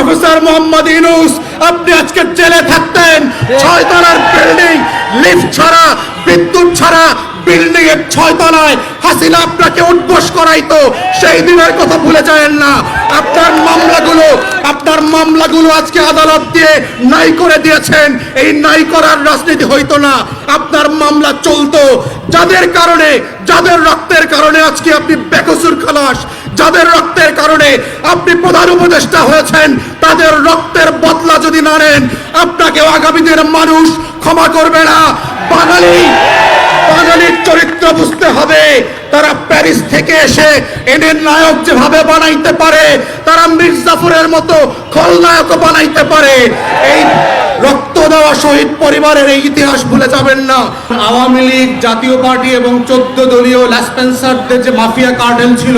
Professor Mohammad Yunus আপনি আজকে জেলে থাকতেন 6 তলার বিল্ডিং, লিফট ছাড়া, বিদ্যুৎ ছাড়া বিল্ডিং এর 6 তলায় হাসিনা আপনাকে উঠবোস করাইতো, সেই দিনের কথা ভুলে যাবেন না। আপনার মামলাগুলো আজকে আদালত দিয়ে নাই করে দিয়েছেন। এই নাই করার রাজনীতি হইতো না, আপনার মামলা চলতো। যাদের রক্তের কারণে আজকে আপনি বেকসুর খালাস, যাদের রক্তের কারণে আপনি প্রধান উপদেষ্টা হয়েছেন, তাদের রক্তের বদলা যদি না নেন, আপনাকে আগামী দিনের মানুষ ক্ষমা করবে না। বাঙালির চরিত্র বুঝতে হবে। তারা প্যারিস থেকে এসে এদের নায়ক যেভাবে বানাইতে পারে, তারা মির্জাফরের মতো খলনায়কও বানাইতে পারে। এই রক্ত দেওয়া শহীদ পরিবারের এই ইতিহাস ভুলে যাবেন না। আওয়ামী লীগ, জাতীয় পার্টি এবং 14 দলীয় ল্যাসপেন্সারদের যে মাফিয়া কার্টেল ছিল,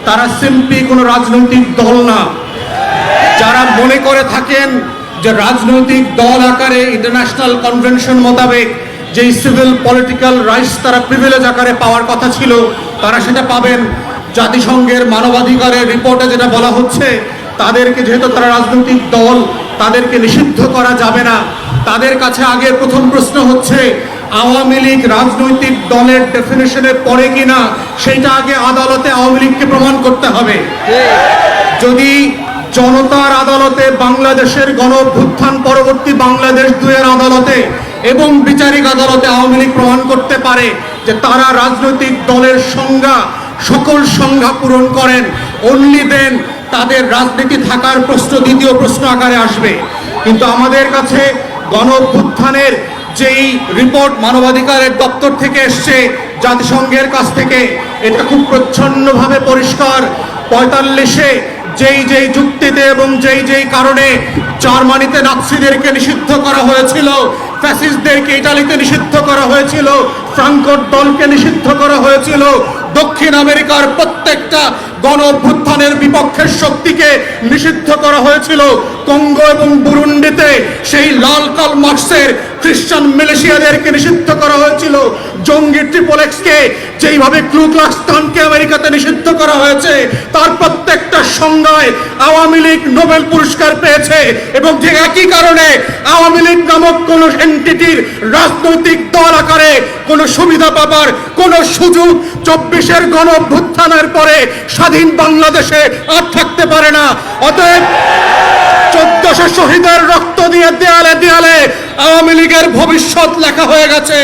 তারা সিম্পলি কোনো রাজনৈতিক দল না। যারা মনে করে থাকেন যে রাজনৈতিক দল আকারে ইন্টারন্যাশনাল কনভেনশন মোতাবেক যেই সিভিল পলিটিক্যাল রাইটস তারা প্রিভিলেজ আকারে পাওয়ার কথা ছিল, তারা সেটা পাবেন। জাতিসংঘের মানবাধিকারের রিপোর্টে যেটা বলা হচ্ছে, তাদেরকে যেহেতু তারা রাজনৈতিক দল, তাদেরকে নিষিদ্ধ করা যাবে না। তাদের কাছে আগের প্রথম প্রশ্ন হচ্ছে, আওয়ামী লীগ রাজনৈতিক দলের ডেফিনেশনে পড়ে কিনা সেইটা আগে আদালতে আওয়ামী লীগকে প্রমাণ করতে হবে। যদি জনতার আদালতে, বাংলাদেশের গণঅভ্যুত্থান পরবর্তী বাংলাদেশ 2-এর আদালতে এবং বিচারিক আদালতে আওয়ামী লীগ প্রমাণ করতে পারে যে তারা রাজনৈতিক দলের সংজ্ঞা, সকল সংজ্ঞা পূরণ করেন, অনলি দেন তাদের রাজনীতি থাকার প্রশ্ন দ্বিতীয় প্রশ্ন আকারে আসবে। কিন্তু আমাদের কাছে গণঅভ্যুত্থানের যেই রিপোর্ট মানবাধিকারের দপ্তর থেকে এসছে, জাতিসংঘের কাছ থেকে, এটা খুব প্রচ্ছন্নভাবে পরিষ্কার। 45-এ যেই যুক্তিতে এবং যেই কারণে জার্মানিতে নাৎসিদেরকে নিষিদ্ধ করা হয়েছিল, ফ্যাসিস্টদেরকে ইটালিতে নিষিদ্ধ করা হয়েছিল, ফ্রাঙ্কোর দলকে নিষিদ্ধ করা হয়েছিল, দক্ষিণ আমেরিকার প্রত্যেকটা গণ অভ্যুত্থানের বিপক্ষের শক্তিকে নিষিদ্ধ করা হয়েছিল। কঙ্গো এবং বুরুন্ডিতে সেই লাল কাল মার্চের খ্রিস্টান মিলিশিয়াদেরকে নিষিদ্ধ করা হয়েছিল। জঙ্গি ট্রিপল এক্সকে যেইভাবে ক্লু ক্লাক্স ক্লানকে আমেরিকাতে নিষিদ্ধ করা হয়েছে, তার প্রত্যেকটা সংজ্ঞায় আওয়ামী লীগ নোবেল পুরস্কার পেয়েছে। এবং ঠিক একই কারণে আওয়ামী লীগ নামক কোন এন্টিটির রাজনৈতিক দল আকারে কোন সুবিধা পাবার কোন সুযোগ 24-এর গণ অভ্যুত্থানের পরে স্বাধীন বাংলাদেশে আর থাকতে পারে না। অতএব 1400 শহীদের রক্ত দিয়ে দেয়ালে দেয়ালে আওয়ামী লীগের ভবিষ্যৎ লেখা হয়ে গেছে।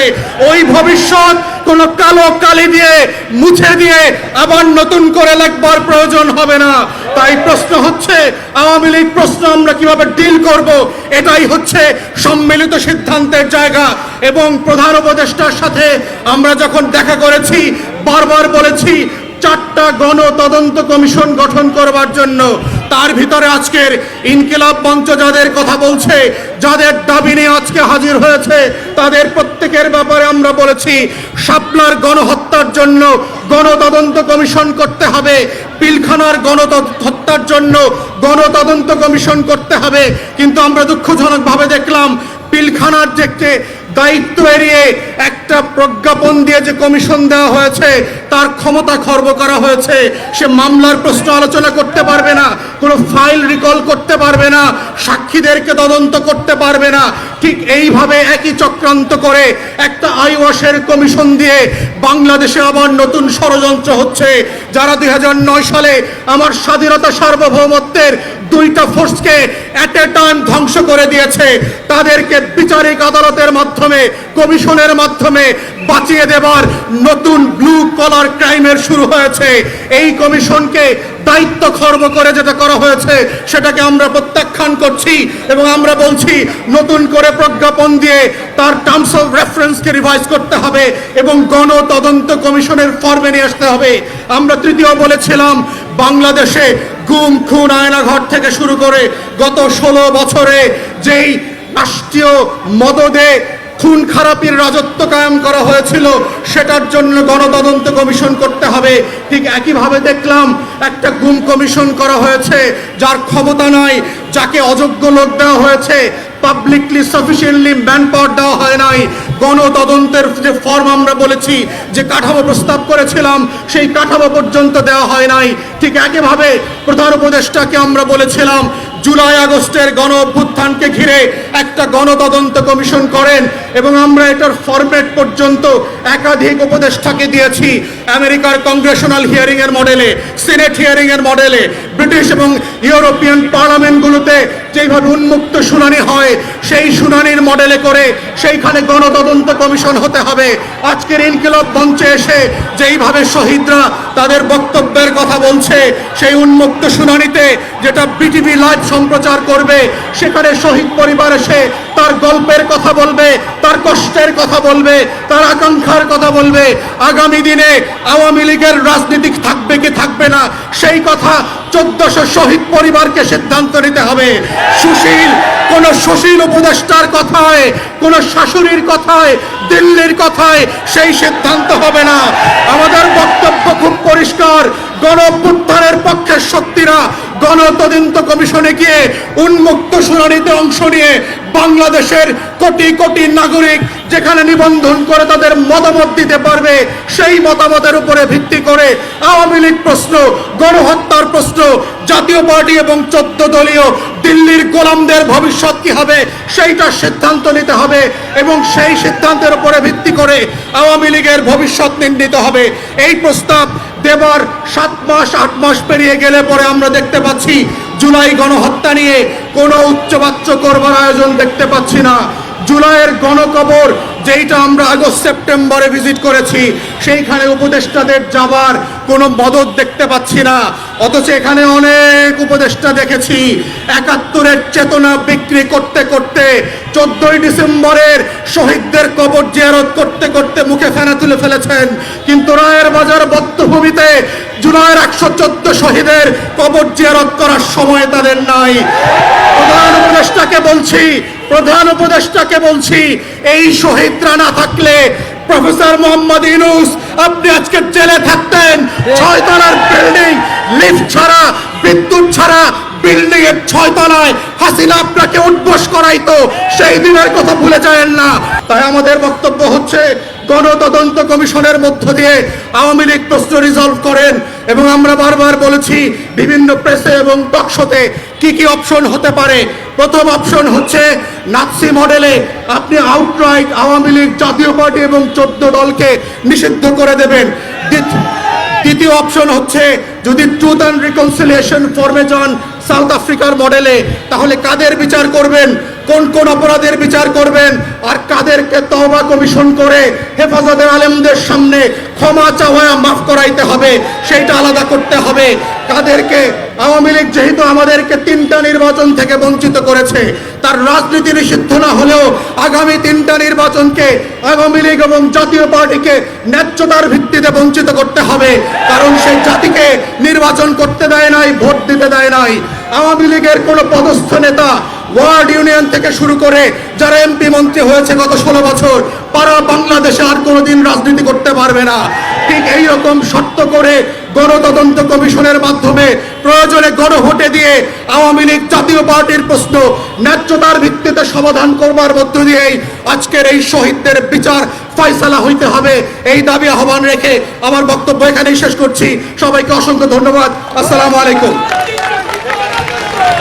ওই ভবিষ্যৎ কোন কালো কালি দিয়ে মুছে দিয়ে আবার নতুন করে লেখবার প্রয়োজন হবে না। তাই প্রশ্ন হচ্ছে, আওয়ামী লীগ প্রশ্ন আমরা কিভাবে ডিল করব, এটাই হচ্ছে সম্মিলিত সিদ্ধান্তের জায়গা। এবং প্রধান উপদেষ্টার সাথে আমরা যখন দেখা করেছি, বারবার বলেছি 4টা গণ তদন্ত কমিশন গঠন করবার জন্য। তার ভিতরে আজকের ইনকিলাব মঞ্চ যাদের কথা বলছে, যাদের দাবি নিয়ে আজকে হাজির হয়েছে, তাদের প্রত্যেকের ব্যাপারে আমরা বলেছি শাপলার গণহত্যার জন্য গণতদন্ত কমিশন করতে হবে, পিলখানার গণহত্যার জন্য গণতদন্ত কমিশন করতে হবে। কিন্তু আমরা দুঃখজনকভাবে দেখলাম পিলখানার যে দায়িত্ব এড়িয়ে একটা প্রজ্ঞাপন দিয়ে যে কমিশন দেওয়া হয়েছে, তার ক্ষমতা খর্ব করা হয়েছে। সে মামলার প্রশ্ন আলোচনা করতে পারবে না, কোনো ফাইল রিকল করতে পারবে না, সাক্ষীদেরকে তদন্ত করতে পারবে না। ঠিক এইভাবে একই চক্রান্ত করে একটা আইওয়াশের কমিশন দিয়ে বাংলাদেশে আবার নতুন ষড়যন্ত্র হচ্ছে। যারা 2009 সালে আমার স্বাধীনতা সার্বভৌমত্বের 2টা ফোর্সকে এট এ টাইম ধ্বংস করে দিয়েছে, তাদেরকে বিচারিক আদালতের মাধ্যমে, কমিশনের মাধ্যমে বাঁচিয়ে দেবার নতুন ব্লু কলার ক্রাইমের শুরু হয়েছে। এই কমিশনকে দায়িত্ব খর্ব করে যেটা করা হয়েছে, সেটাকে আমরা প্রত্যাখ্যান করছি এবং আমরা বলছি নতুন করে প্রজ্ঞাপন দিয়ে তার টার্মস অফ রেফারেন্সকে রিভাইজ করতে হবে এবং গণ তদন্ত কমিশনের ফর্মে নিয়ে আসতে হবে। আমরা তৃতীয় বলেছিলাম, বাংলাদেশে গুম, খুন, আয়নাঘর থেকে শুরু করে গত 16 বছরে যেই রাষ্ট্রীয় মদদে খুন খারাপির রাজত্ব কায়েম করা হয়েছিল, সেটার জন্য গণতদন্ত কমিশন করতে হবে। ঠিক একইভাবে দেখলাম একটা গুম কমিশন করা হয়েছে যার ক্ষমতা নাই, যাকে অযোগ্য লোক দেওয়া হয়েছে, পাবলিকলি সাফিসিয়েন্টলি ম্যান পাওয়ার দেওয়া হয় নাই। গণতদন্তের যে ফর্ম আমরা বলেছি, যে কাঠামো প্রস্তাব করেছিলাম, সেই কাঠামো পর্যন্ত দেওয়া হয় নাই। ঠিক একইভাবে প্রধান উপদেষ্টাকে আমরা বলেছিলাম জুলাই আগস্টের গণ অভ্যুত্থানকে ঘিরে একটা গণতদন্ত কমিশন করেন এবং আমরা এটার ফরম্যাট পর্যন্ত একাধিক উপদেষ্টাকে দিয়েছি। আমেরিকার কংগ্রেশনাল হিয়ারিং এর মডেলে, সিনেট হিয়ারিং এর মডেলে, ব্রিটিশ এবং ইউরোপিয়ান পার্লামেন্টগুলোতে যেভাবে উন্মুক্ত শুনানি হয় সেই শুনানির মডেলে করে সেইখানে গণতদন্ত কমিশন হতে হবে। আজকের ইনকিলাব মঞ্চে এসে যেইভাবে শহীদরা তাদের বক্তব্যের কথা বলছে, সেই উন্মুক্ত শুনানিতে যেটা বিটিভি লাইভ সম্প্রচার করবে, সেখানে শহীদ পরিবার এসে তার গল্পের কথা বলবে, তার কষ্টের কথা বলবে, তার আকাঙ্ক্ষার কথা বলবে। আগামী দিনে আওয়ামী লীগের রাজনীতি থাকবে কি থাকবে না সেই কথা 1400 শহীদ পরিবারকে সিদ্ধান্ত নিতে হবে। কোন সুশীল উপদেষ্টার কথায়, কোন শাশুড়ির কথায়, দিল্লির কথায় সেই সিদ্ধান্ত হবে না। আমাদের বক্তব্য খুব পরিষ্কার, গণ অভ্যুত্থানের পক্ষের শক্তিরা গণতদন্ত কমিশনে গিয়ে উন্মুক্ত শুনানিতে অংশ নিয়ে বাংলাদেশের কোটি কোটি নাগরিক যেখানে নিবন্ধন করে তাদের মতামত দিতে পারবে, সেই মতামতের উপরে ভিত্তি করে আওয়ামী লীগ প্রশ্ন, গণহত্যার প্রশ্ন, জাতীয় পার্টি এবং 14 দলীয় দিল্লির গোলামদের ভবিষ্যৎ কি হবে সেইটা সিদ্ধান্ত নিতে হবে এবং সেই সিদ্ধান্তের উপরে ভিত্তি করে আওয়ামী লীগের ভবিষ্যৎ নির্ণীত হবে। এই প্রস্তাব দেবার 7 মাস 8 মাস পেরিয়ে গেলে পরে আমরা দেখতে পাচ্ছি জুলাই গণহত্যা নিয়ে কোনো উচ্চবাচ্য করবার আয়োজন দেখতে পাচ্ছি না। জুলাইয়ের গণকবর যেইটা আমরা আগস্ট সেপ্টেম্বরে ভিজিট করেছি, সেইখানে উপদেষ্টাদের যাবার কোনো মদত দেখতে পাচ্ছি না। অথচ এখানে অনেক উপদেষ্টা দেখেছি 71-এর চেতনা বিক্রি করতে করতে 14ই ডিসেম্বরের শহীদদের কবর জিয়ারত করতে করতে মুখে ফেনা তুলে ফেলেছেন, কিন্তু রায়ের বাজার বধ্যভূমিতে জুলাইয়ের 114 শহীদের কবর জিয়ারত করার সময় তাদের নাই। প্রধান উপদেষ্টাকে বলছি এই শহীদরা না থাকলে প্রফেসর মোহাম্মদ ইউনূস আপনি আজকে জেলে থাকতেন। 6 তলার বিল্ডিং, লিফট ছাড়া, বিদ্যুৎ ছাড়া বিল্ডিং এর 6 তলায় হাসিনা আপনাকে উঠবোস করাইতো, সেই দিনের কথা ভুলে যায়েন না। তাই আমাদের বক্তব্য হচ্ছে গণতদন্ত কমিশনের মধ্য দিয়ে আওয়ামী লীগ প্রশ্ন রিজলভ করেন। এবং আমরা বারবার বলেছি বিভিন্ন প্রেসে এবং টকশোতে কি কি অপশন হতে পারে। প্রথম অপশন হচ্ছে নাৎসি মডেলে আপনি আউটরাইট আওয়ামী লীগ, জাতীয় পার্টি এবং 14 দলকে নিষিদ্ধ করে দেবেন। দ্বিতীয় অপশন হচ্ছে যদি ট্রুথ অ্যান্ড রিকনসিলিয়েশন ফর্মে যান সাউথ আফ্রিকার মডেলে, তাহলে কাদের বিচার করবেন, কোন কোন অপরাধের বিচার করবেন, আর কাদেরকে তওবা কমিশন করে হেফাজতের আলেমদের সামনে ক্ষমা চাওয়া মাফ করাইতে হবে সেইটা আলাদা করতে হবে। কাদেরকে আওয়ামী লীগ যেহেতু আমাদেরকে 3টা নির্বাচন থেকে বঞ্চিত করেছে, তার রাজনীতি নিষিদ্ধ না হলেও আগামী 3টা নির্বাচনকে আওয়ামী লীগ এবং জাতীয় পার্টিকে ন্যায্যতার ভিত্তিতে বঞ্চিত করতে হবে, কারণ সেই জাতিকে নির্বাচন করতে দেয় নাই, ভোট দিতে দেয় নাই। আওয়ামী লীগের কোনো পদস্থ নেতা ওয়ার্ড ইউনিয়ন থেকে শুরু করে যারা এমপি মন্ত্রী হয়েছে গত 16 বছর, পারা বাংলাদেশে আর কোনোদিন রাজনীতি করতে পারবে না। ঠিক এইরকম শর্ত করে গণতদন্ত কমিশনের মাধ্যমে প্রয়োজনে গণভোটে দিয়ে আওয়ামী লীগ, জাতীয় পার্টির প্রশ্ন ন্যায্যতার ভিত্তিতে সমাধান করবার মধ্য দিয়েই আজকের এই শহীদদের বিচার ফয়সালা হইতে হবে। এই দাবি আহ্বান রেখে আমার বক্তব্য এখানেই শেষ করছি। সবাইকে অসংখ্য ধন্যবাদ। আসসালামু আলাইকুম।